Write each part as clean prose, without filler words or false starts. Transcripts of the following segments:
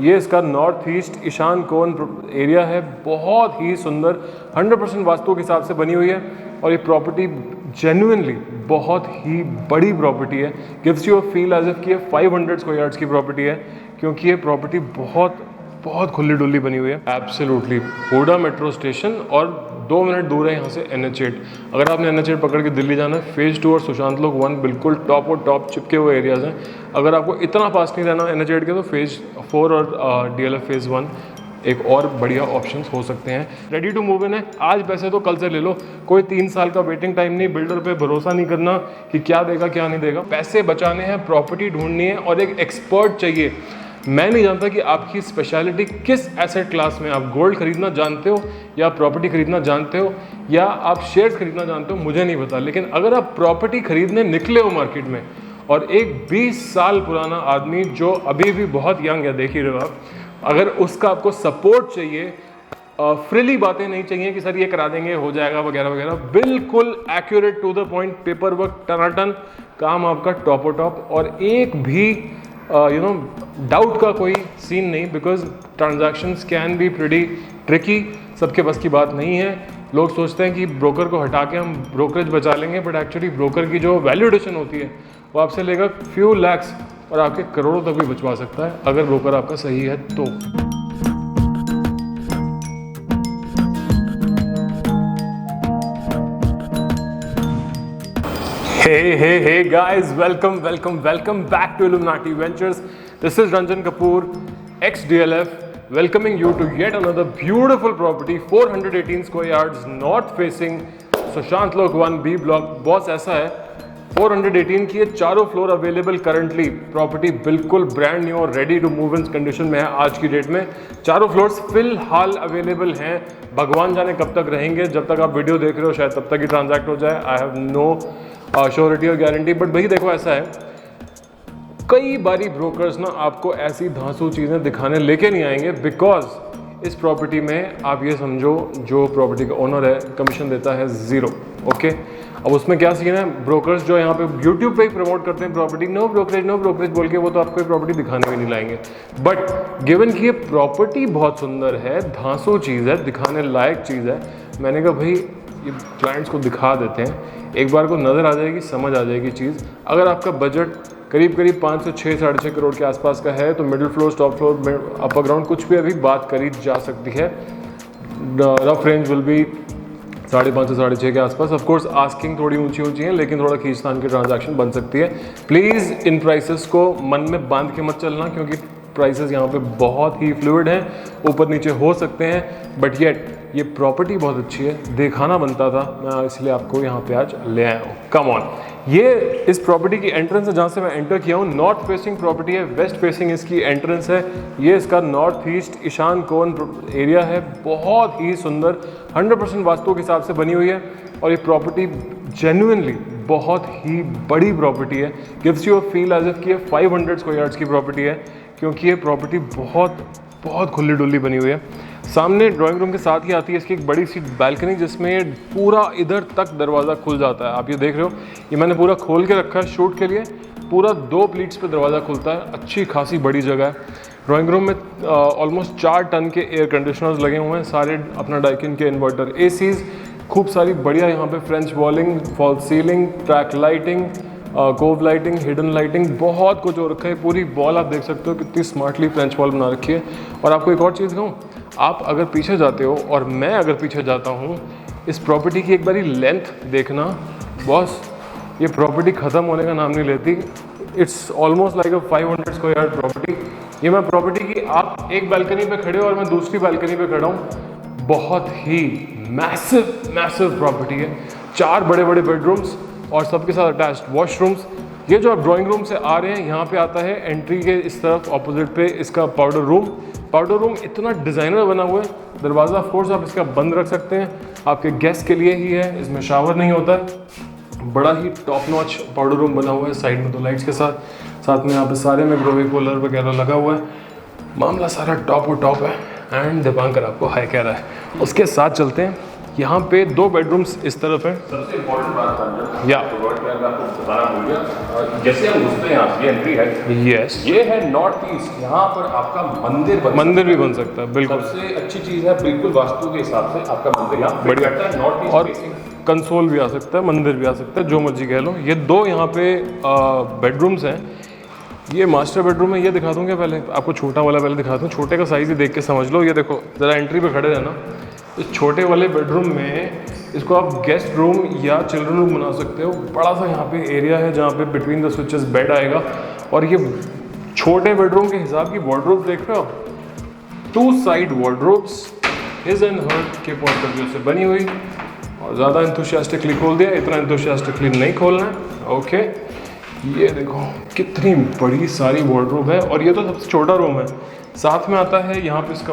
ये इसका north east Ishan कोण एरिया है, बहुत ही सुंदर 100% वास्तु के हिसाब से बनी हुई है। और ये प्रॉपर्टी जेन्युइनली बहुत ही बड़ी प्रॉपर्टी है, gives you a feel as if कि ये 500 स्क्वायर यार्ड्स की प्रॉपर्टी है, क्योंकि ये प्रॉपर्टी बहुत बहुत खुली डुल्ली बनी हुई है। एब्सोल्युटली हुडा मेट्रो स्टेशन और 2 मिनट दूर है यहाँ से NH8। अगर आपने NH8 पकड़ के दिल्ली जाना है, फेज़ 2 और सुशांत लोक 1 बिल्कुल टॉप और टॉप चिपके हुए एरियाज़ हैं। अगर आपको इतना पास नहीं रहना NH8 के, तो फेज़ 4 और DLF फेज़ 1 एक और बढ़िया ऑप्शंस हो सकते हैं। रेडी टू मूव इन है, आज पैसे तो कल से ले लो, कोई 3 साल का वेटिंग टाइम नहीं। बिल्डर पे भरोसा नहीं करना कि क्या देगा क्या नहीं देगा। पैसे बचाने हैं, प्रॉपर्टी ढूंढनी है और एक एक्सपर्ट चाहिए। मैं नहीं जानता कि आपकी स्पेशलिटी किस एसेट क्लास में, आप गोल्ड खरीदना जानते हो या प्रॉपर्टी खरीदना जानते हो या आप शेयर्स खरीदना जानते हो, मुझे नहीं पता। लेकिन अगर आप प्रॉपर्टी खरीदने निकले हो मार्केट में और एक 20 साल पुराना आदमी जो अभी भी बहुत यंग है, देख ही रहे हो आप, अगर उसका आपको सपोर्ट चाहिए, फ्रीली बातें नहीं चाहिए कि सर ये करा देंगे हो जाएगा वगैरह वगैरह, बिल्कुल accurate to the point, paper work टनाटन, काम आपका टॉप टॉप और एक भी डाउट का कोई सीन नहीं। Because transactions can be pretty tricky, सबके बस की बात नहीं है। लोग सोचते हैं कि ब्रोकर को हटा के हम ब्रोकरेज बचा लेंगे, बट एक्चुअली ब्रोकर की जो वैल्यूएशन होती है वो आपसे लेगा फ्यू लैक्स और आपके करोड़ों तक भी बचवा सकता है अगर ब्रोकर आपका सही है तो। Hey guys, welcome back to Illuminati Ventures. This is Ranjan Kapoor, ex-DLF, welcoming you to yet another beautiful property, 418 square yards, north facing, Sushant लोक 1B block। बॉस ऐसा है, 418 की ये चारों फ्लोर अवेलेबल करंटली, प्रॉपर्टी बिल्कुल ब्रांड न्यू और ready to move in condition में है आज की डेट में। चारों फ्लोर्स फिलहाल अवेलेबल हैं, भगवान जाने कब तक रहेंगे। जब तक आप वीडियो देख रहे हो शायद तब तक ही ट्रांजैक्ट हो जाए, आई हैव नो श्योरिटी और गारंटी। बट भाई देखो ऐसा है, कई बारी ब्रोकर्स ना आपको ऐसी धांसू चीज़ें दिखाने लेके नहीं आएंगे, बिकॉज इस प्रॉपर्टी में आप ये समझो जो प्रॉपर्टी का ओनर है कमीशन देता है 0। ओके, अब उसमें क्या सीन है, ब्रोकर्स जो यहाँ पे यूट्यूब पे ही प्रमोट करते हैं प्रॉपर्टी, नो ब्रोकरेज बोल के, वो तो आपको प्रॉपर्टी दिखाने भी नहीं लाएंगे। बट गिवन कि ये प्रॉपर्टी बहुत सुंदर है, धांसू चीज़ है, दिखाने लायक चीज़ है, मैंने कहा भाई ये क्लाइंट्स को दिखा देते हैं, एक बार को नज़र आ जाएगी, समझ आ जाएगी चीज़। अगर आपका बजट करीब 5 से 6 साढ़े 6 करोड़ के आसपास का है तो middle floor, top floor, upper ground कुछ भी अभी बात करी जा सकती है। रफ रेंज विल बी 5.5 से 6.5 के आसपास। ऑफ कोर्स आस्किंग थोड़ी ऊंची है, लेकिन थोड़ा खींचतान की ट्रांजैक्शन बन सकती है। प्लीज़ इन प्राइसेस को मन में बांध के मत चलना, क्योंकि प्राइसेस यहाँ पे बहुत ही फ्लूइड हैं, ऊपर नीचे हो सकते हैं। बट येट ये प्रॉपर्टी बहुत अच्छी है, दिखाना बनता था, मैं इसलिए आपको यहाँ पे आज ले आया हूँ। कम ऑन, ये इस प्रॉपर्टी की एंट्रेंस है जहाँ से मैं एंटर किया हूँ। नॉर्थ फेसिंग प्रॉपर्टी है, वेस्ट फेसिंग इसकी एंट्रेंस है। ये इसका नॉर्थ ईस्ट ईशान कोण एरिया है, बहुत ही सुंदर 100% वास्तु के हिसाब से बनी हुई है। और ये प्रॉपर्टी जेन्युइनली बहुत ही बड़ी प्रॉपर्टी है, gives you a feel as if कि ये 500 स्क्वायर यार्ड्स की प्रॉपर्टी है, क्योंकि ये प्रॉपर्टी बहुत बहुत खुली डुल्ली बनी हुई है। सामने ड्राइंग रूम के साथ ही आती है इसकी एक बड़ी सी बैल्कनी, जिसमें पूरा इधर तक दरवाज़ा खुल जाता है। आप ये देख रहे हो, ये मैंने पूरा खोल के रखा है शूट के लिए, पूरा 2 प्लीट्स पे दरवाज़ा खुलता है, अच्छी खासी बड़ी जगह है। ड्राइंग रूम में ऑलमोस्ट 4 टन के एयर कंडीशनर्स लगे हुए हैं, सारे अपना डाइकिन के इन्वर्टर, एसीज, खूब सारी बढ़िया यहाँ पे French walling, fall ceiling, track lighting, cove lighting, hidden lighting, बहुत कुछ हो रखा है। पूरी वॉल आप देख सकते हो कितनी स्मार्टली फ्रेंच वॉल बना रखी है। और आपको एक और चीज़ कहूँ, आप अगर पीछे जाते हो और मैं अगर पीछे जाता हूँ, इस प्रॉपर्टी की एक बारी लेंथ देखना बॉस, ये प्रॉपर्टी ख़त्म होने का नाम नहीं लेती। It's almost like a 500 square yard property. ये मैं प्रॉपर्टी की, आप एक बालकनी पे खड़े हो और मैं दूसरी बालकनी पे खड़ा हूँ, बहुत ही मैसिव प्रॉपर्टी है। 4 बड़े बड़े बेडरूम्स और सबके साथ अटैच्ड वॉशरूम्स। ये जो आप ड्राइंग रूम से आ रहे हैं, यहाँ पे आता है एंट्री के इस तरफ ऑपोजिट पे इसका पाउडर रूम इतना डिज़ाइनर बना हुआ है। दरवाज़ा ऑफ कोर्स आप इसका बंद रख सकते हैं, आपके गेस्ट के लिए ही है, इसमें शावर नहीं होता है। बड़ा ही टॉप नॉच पाउडर रूम बना हुआ है, साइड में 2 लाइट्स के साथ में यहाँ पे सारे में ग्रोवी कूलर वगैरह लगा हुआ है। मामला सारा टॉप है। एंड दीपांकर आपको हाई कह रहा है। उसके साथ चलते हैं, यहाँ पे 2 बेडरूम्स इस तरफ हैं। सबसे इम्पोर्टेंट बात था या वर्ड में आपको बताना भूल गया, जैसे हम घुसते हैं यहाँ ये एंट्री है, यस, ये है नॉर्थ ईस्ट, यहाँ पर आपका मंदिर भी बन सकता है, बिल्कुल। सबसे अच्छी चीज़ है, बिल्कुल वास्तु के हिसाब से आपका मंदिर यहाँ बढ़िया। बैठता है, नॉर्थ ईस्ट और फेसिंग। कंसोल भी आ सकता है, मंदिर भी आ सकता है, जो मर्जी कह लो। ये 2 यहाँ पे बेडरूम्स हैं। ये मास्टर बेडरूम है, ये दिखा दूँ क्या पहले आपको? छोटा वाला पहले दिखा दूँ, छोटे का साइज़ ही देख के समझ लो। ये देखो ज़रा एंट्री पे खड़े रहना। इस छोटे वाले बेडरूम में इसको आप गेस्ट रूम या चिल्ड्रन रूम बना सकते हो। बड़ा सा यहाँ पे एरिया है जहाँ पे बिटवीन द स्विचेस बेड आएगा। और ये छोटे बेडरूम के हिसाब की वार्डरोब देख रहे हो, 2 साइड वार्डरोब्स हिज एंड हर के पॉइंट ऑफ व्यू से बनी हुई। और ज़्यादा एंथुसियास्टिकली खोल दिया, इतना एंथुसियास्टिकली नहीं खोलना है। ओके, ये देखो कितनी बड़ी सारी वार्डरोब है। और ये तो सबसे छोटा रूम है। साथ में आता है यहाँ पे इसका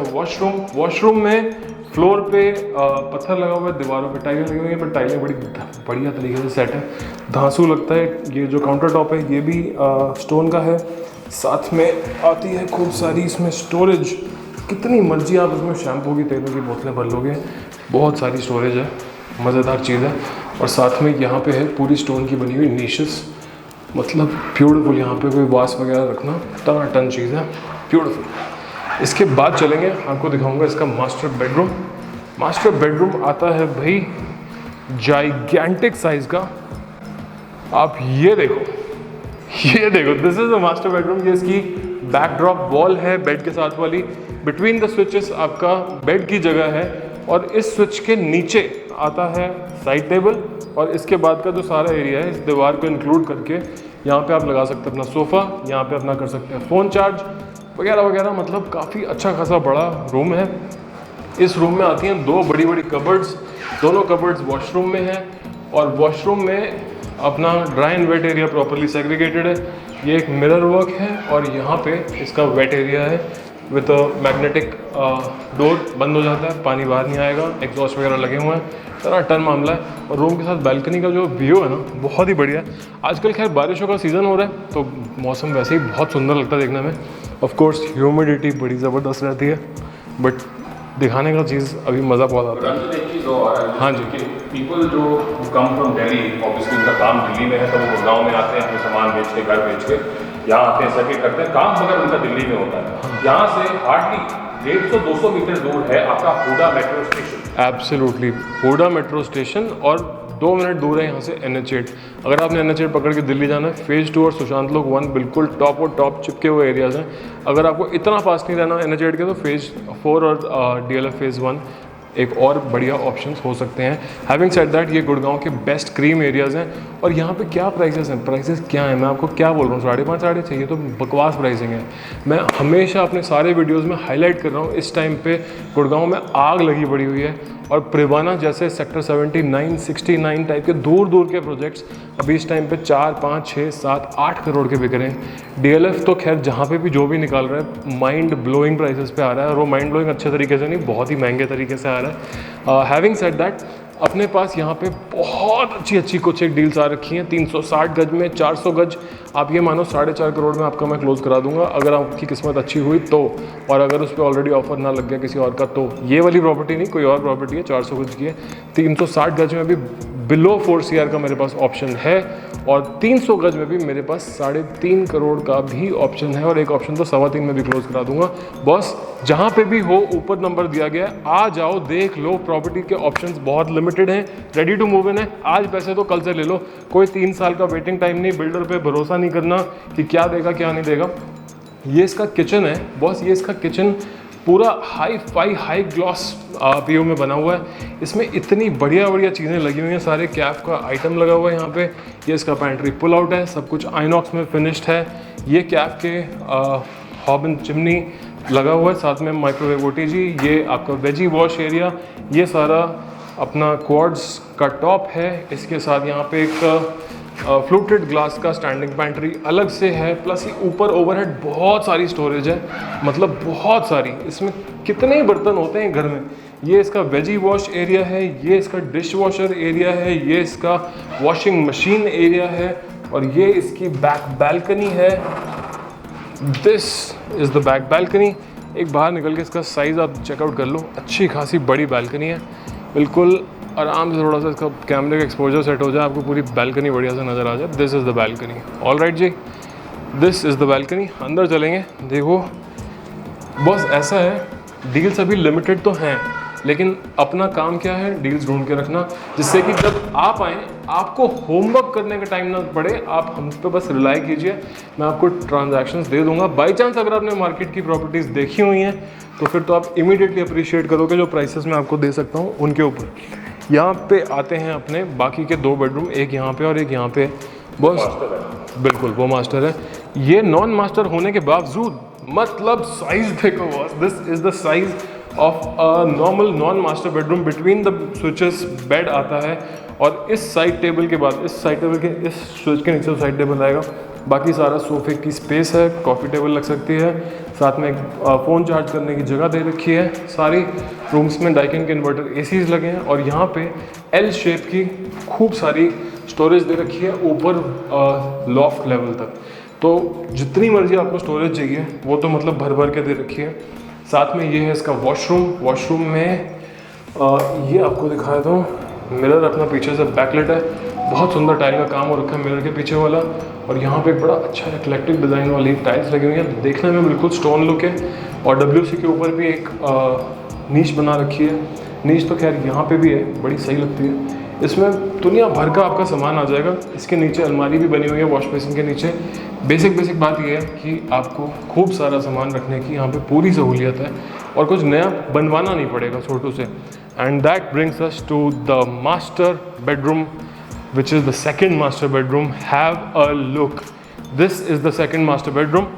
वॉशरूम में फ्लोर पे पत्थर लगा हुआ है, दीवारों पे टाइलें लगी हुई हैं, पर टाइलें बड़ी बढ़िया तरीके से सेट है, धांसू लगता है। ये जो काउंटर टॉप है ये भी स्टोन का है। साथ में आती है खूब सारी इसमें स्टोरेज, कितनी मर्जी आप इसमें शैम्पू की, तेलों की बोतलें भर लोगे, बहुत सारी स्टोरेज है, मज़ेदार चीज़ है। और साथ में यहाँ पे है पूरी स्टोन की बनी हुई नीशेस, मतलब ब्यूटीफुल। यहाँ पे कोई वास वगैरह रखना टन चीज़ है, ब्यूटीफुल। इसके बाद चलेंगे, आपको दिखाऊंगा इसका मास्टर बेडरूम। मास्टर बेडरूम आता है भाई जाइगैंटिक साइज का। आप ये देखो, this is a master bedroom. ये इसकी बैकड्रॉप वॉल है बेड के साथ वाली। बिटवीन द स्विचेस आपका बेड की जगह है। और इस स्विच के नीचे आता है साइड टेबल। और इसके बाद का जो सारा एरिया है, इस दीवार को इंक्लूड करके यहाँ पे आप लगा सकते हैं अपना सोफ़ा, यहाँ पे अपना कर सकते हैं फ़ोन चार्ज वगैरह वगैरह। मतलब काफ़ी अच्छा खासा बड़ा रूम है। इस रूम में आती हैं 2 बड़ी बड़ी कबर्ड्स, दोनों कबर्ड्स वॉशरूम में है। और वॉशरूम में अपना dry and wait area properly segregated है। ये एक मिरर वर्क है। और यहाँ पे इसका वेट एरिया है विद मैग्नेटिक डोर, बंद हो जाता है, पानी बाहर नहीं आएगा, एग्जॉस्ट वगैरह लगे हुए हैं, तरह टन मामला है। और रूम के साथ बैल्कनी का जो व्यू है ना, बहुत ही बढ़िया है। आजकल खैर बारिशों का सीज़न हो रहा है तो मौसम वैसे ही बहुत सुंदर लगता है देखने में। ऑफ कोर्स ह्यूमिडिटी बड़ी ज़बरदस्त रहती है, बट दिखाने का चीज़ अभी मज़ा बहुत आता है। एक चीज़ और है, हाँ जी, पीपल जो कम फ्रॉम दिल्ली, ऑब्वियसली उनका काम दिल्ली में है, तो वो गुड़गांव में आते हैं अपने सामान बेच के, घर बेच के यहाँ आते हैं, सर्किट करते हैं, काम मगर उनका दिल्ली में होता है। यहाँ से हार्डली 150-200 मीटर दूर है आपका Huda metro station. Absolutely, Huda metro station. और 2 मिनट दूर है यहाँ से NH8। अगर आपने NH8 पकड़ के दिल्ली जाना है, फेज़ 2 और सुशांत लोक 1 बिल्कुल टॉप और टॉप चिपके हुए एरियाज़ हैं। अगर आपको इतना फास्ट नहीं रहना NH8 के, तो फेज़ 4 और DLF फेज़ 1 एक और बढ़िया ऑप्शंस हो सकते हैं। हैविंग सेड दैट, ये गुड़गांव के बेस्ट क्रीम एरियाज़ हैं। और यहाँ पे क्या प्राइसेस हैं, प्राइसेस क्या हैं, मैं आपको क्या बोल रहा हूँ, 5.5 साढ़े चाहिए तो बकवास प्राइसिंग है। मैं हमेशा अपने सारे वीडियोस में हाईलाइट कर रहा हूँ, इस टाइम पे गुड़गांव में आग लगी पड़ी हुई है। और प्रिवाना जैसे सेक्टर 79, 69 टाइप के दूर दूर के प्रोजेक्ट्स अभी इस टाइम पे 4, 5, 6, 7, 8 करोड़ के बिक रहे हैं। DLF तो खैर जहाँ पे भी जो भी निकाल रहा है माइंड ब्लोइंग प्राइसेस पे आ रहा है। और वो माइंड ब्लोइंग अच्छे तरीके से नहीं, बहुत ही महंगे तरीके से आ रहा है। हैविंग सेड दैट, अपने पास यहाँ पे बहुत अच्छी अच्छी कुछ एक डील्स आ रखी हैं। 360 गज में 400 गज, आप ये मानो 4.5 करोड़ में आपका मैं क्लोज करा दूंगा, अगर आपकी किस्मत अच्छी हुई तो। और अगर उस पर ऑलरेडी ऑफर ना लग गया किसी और का तो। ये वाली प्रॉपर्टी नहीं, कोई और प्रॉपर्टी है, 400 गज की है, 360 गज में भी बिलो 4 CR का मेरे पास ऑप्शन है। और 300 गज में भी मेरे पास 3.5 करोड़ का भी ऑप्शन है। और एक ऑप्शन तो 3.25 में भी क्लोज करा दूंगा। बॉस जहाँ पे भी हो, ऊपर नंबर दिया गया है, आ जाओ, देख लो। प्रॉपर्टी के ऑप्शंस बहुत लिमिटेड हैं, रेडी टू मूव इन है। आज पैसे तो कल से ले लो, कोई 3 साल का वेटिंग टाइम नहीं। बिल्डर पे भरोसा नहीं करना कि क्या देगा क्या नहीं देगा। ये इसका किचन है बॉस, ये इसका किचन पूरा हाई ग्लॉस PU में बना हुआ है। इसमें इतनी बढ़िया बढ़िया चीज़ें लगी हुई हैं, सारे कैफ का आइटम लगा हुआ है यहाँ पे। ये इसका पैंट्री पुल आउट है, सब कुछ आइनॉक्स में फिनिश्ड है। ये कैफ के हॉब एंड चिमनी लगा हुआ है, साथ में माइक्रोवेव OTG। ये आपका वेजी वॉश एरिया, ये सारा अपना क्वार्ट्ज का टॉप है। इसके साथ यहाँ पे एक फ्लूटेड ग्लास का स्टैंडिंग पैंट्री अलग से है, प्लस ये ऊपर ओवरहेड बहुत सारी स्टोरेज है, मतलब बहुत सारी। इसमें कितने ही बर्तन होते हैं घर में। ये इसका वेजी वॉश एरिया है, ये इसका डिश वॉशर एरिया है, ये इसका वॉशिंग मशीन एरिया है, और ये इसकी बैक बैल्कनी है। This is the back balcony. एक बाहर निकल के इसका साइज़ आप चेकआउट कर लो, अच्छी खासी बड़ी बैल्कनी है, बिल्कुल आराम से थोड़ा सा इसका कैमरे का एक्सपोजर सेट हो जाए, आपको पूरी बैल्कनी बढ़िया से नज़र आ जाए। This is the balcony. All right जी, दिस इज़ द बैल्कनी। अंदर चलेंगे। देखो बस ऐसा है, डील्स अभी लिमिटेड तो हैं, लेकिन अपना काम क्या है, डील्स ढूंढ के रखना, जिससे कि जब आप आएँ आपको होमवर्क करने का टाइम ना पड़े। आप हम पे बस रिलाई कीजिए, मैं आपको ट्रांजैक्शंस दे दूंगा। बाई चांस अगर आपने मार्केट की प्रॉपर्टीज़ देखी हुई हैं तो फिर तो आप इमीडिएटली अप्रिशिएट करोगे जो प्राइसेस मैं आपको दे सकता हूँ उनके ऊपर। यहाँ पे आते हैं अपने बाकी के 2 बेडरूम, एक यहाँ पे और एक यहाँ पे। बस बिल्कुल वो मास्टर है। ये नॉन मास्टर होने के बावजूद मतलब साइज देखो boss, this is the size of a normal non master bedroom. Between the switches bed आता है और इस साइड टेबल के बाद इस साइड टेबल के इस स्विच के नीचे साइड टेबल आएगा। बाकी सारा सोफे की स्पेस है, कॉफ़ी टेबल लग सकती है, साथ में फ़ोन चार्ज करने की जगह दे रखी है। सारी रूम्स में डाइकिन के इन्वर्टर एसीज लगे हैं और यहाँ पे एल शेप की खूब सारी स्टोरेज दे रखी है ऊपर लॉफ्ट लेवल तक। तो जितनी मर्जी आपको स्टोरेज चाहिए वो तो मतलब भर भर के दे रखी है। साथ में ये है इसका वॉशरूम। वॉशरूम में ये आपको दिखाया तो मिरर अपना पीछे से बैकलेट है, बहुत सुंदर टाइल का काम हो रखा है मिरर के पीछे वाला। और यहाँ पे एक बड़ा अच्छा इक्लेक्टिक डिज़ाइन वाली टाइल्स लगी हुई है, देखने में बिल्कुल स्टोन लुक है। और WC के ऊपर भी एक नीच बना रखी है। नीच तो खैर यहाँ पे भी है, बड़ी सही लगती है। इसमें दुनिया भर का आपका सामान आ जाएगा। इसके नीचे अलमारी भी बनी हुई है वॉश बेसिन के नीचे। बेसिक बात यह है कि आपको खूब सारा सामान रखने की यहाँ पे पूरी सहूलियत है और कुछ नया बनवाना नहीं पड़ेगा छोटू से। And that brings us to the master bedroom which is the second master bedroom. Have a look. This is the second master bedroom.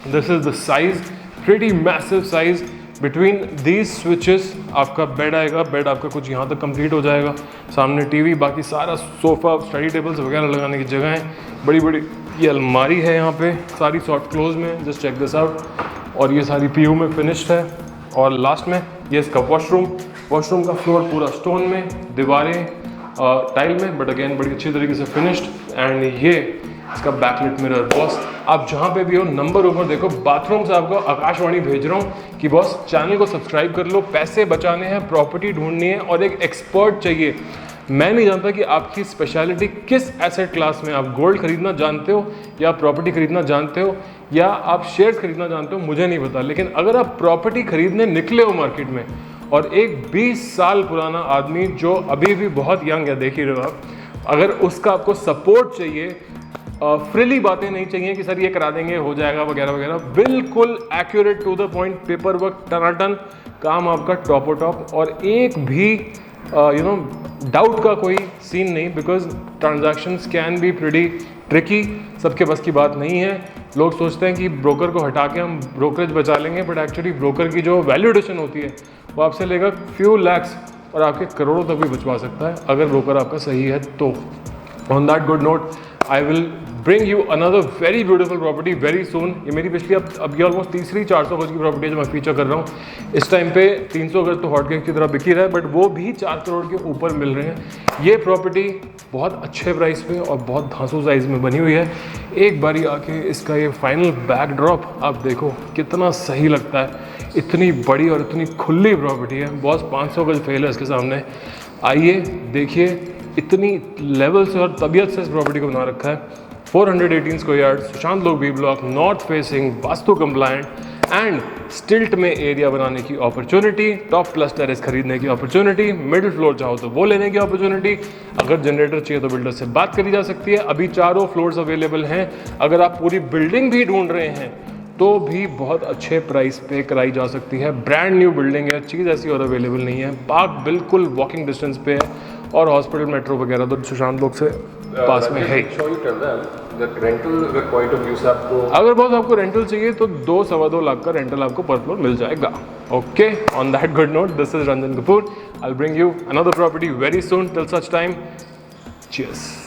This is the size, pretty massive size. Between these switches आपका bed आएगा, bed आपका कुछ यहाँ तक complete हो जाएगा। सामने TV, बाकी सारा सोफ़ा, स्टडी टेबल्स वगैरह लगाने की जगह है। बड़ी बड़ी ये अलमारी है यहाँ पे, सारी सॉफ्ट क्लोज में, जस्ट चेक दिस आउट। और ये सारी PU में फिनिश्ड है। और लास्ट में ये इसका वॉशरूम। वॉशरूम का फ्लोर पूरा स्टोन में, दीवारें टाइल में, बट अगेन बड़ी अच्छी तरीके से फिनिश्ड। एंड ये इसका बैकलिट मिरर। बॉस आप जहाँ पे भी हो नंबर ऊपर देखो, बाथरूम से आपको आकाशवाणी भेज रहा हूँ कि बॉस चैनल को सब्सक्राइब कर लो। पैसे बचाने हैं, प्रॉपर्टी ढूंढनी है और एक एक्सपर्ट चाहिए। मैं नहीं जानता कि आपकी स्पेशलिटी किस एसेट क्लास में, आप गोल्ड खरीदना जानते हो या प्रॉपर्टी खरीदना जानते हो या आप शेयर खरीदना जानते हो, मुझे नहीं पता। लेकिन अगर आप प्रॉपर्टी खरीदने निकले हो मार्केट में और एक 20 साल पुराना आदमी जो अभी भी बहुत यंग है, देख ही रहे हो आप, अगर उसका आपको सपोर्ट चाहिए, फ्रीली बातें नहीं चाहिए कि सर ये करा देंगे हो जाएगा वगैरह वगैरह, बिल्कुल accurate to the point, paper work टनाटन, काम आपका टॉप टॉप और एक भी डाउट का कोई सीन नहीं। Because transactions can be pretty tricky, सबके बस की बात नहीं है। लोग सोचते हैं कि ब्रोकर को हटा के हम ब्रोकरेज बचा लेंगे, बट एक्चुअली ब्रोकर की जो वैल्यूएशन होती है वो आपसे लेगा फ्यू लैक्स और आपके करोड़ों तक भी बचवा सकता है अगर ब्रोकर आपका सही है तो। On that good note I will bring you another very beautiful property very soon. ये मेरी पिछली अब ये ऑलमोस्ट तीसरी 400 गज की प्रॉपर्टी जो मैं फीचर कर रहा हूँ। इस टाइम पे 300 गज तो हॉटकेक की तरह बिकी रहा है, बट वो भी 4 करोड़ के ऊपर मिल रहे हैं। ये प्रॉपर्टी बहुत अच्छे प्राइस पे और बहुत धांसू साइज़ में बनी हुई है। एक बारी आके इसका ये फाइनल बैकड्रॉप आप देखो कितना सही लगता है। इतनी बड़ी और इतनी खुली प्रॉपर्टी है बॉस, 500 गज फेल है इसके सामने। आइए देखिए, इतनी लेवल से और तबीयत से इस प्रॉपर्टी को बना रखा है। 418 square yard, Sushant Lok B block, north facing, vastu compliant and stilt में एरिया बनाने की अपॉर्चुनिटी, टॉप प्लस टेरेस खरीदने की अपॉर्चुनिटी, मिडिल फ्लोर चाहो तो वो लेने की अपॉर्चुनिटी। अगर जनरेटर चाहिए तो बिल्डर से बात करी जा सकती है। अभी चारों फ्लोर्स अवेलेबल हैं। अगर आप पूरी बिल्डिंग भी ढूंढ रहे हैं तो भी बहुत अच्छे प्राइस पे कराई जा सकती है। ब्रांड न्यू बिल्डिंग है, चीज़ ऐसी और अवेलेबल नहीं है। पार्क बिल्कुल वॉकिंग डिस्टेंस पे है और हॉस्पिटल मेट्रो वगैरह तो सुशांत लोक से पास में है। अगर बहुत आपको रेंटल चाहिए तो 2-2.25 लाख का रेंटल आपको पर फ्लोर मिल जाएगा। Okay, on that good note, this is Ranjan Kapoor. I will bring you another property very soon. Till such time, cheers.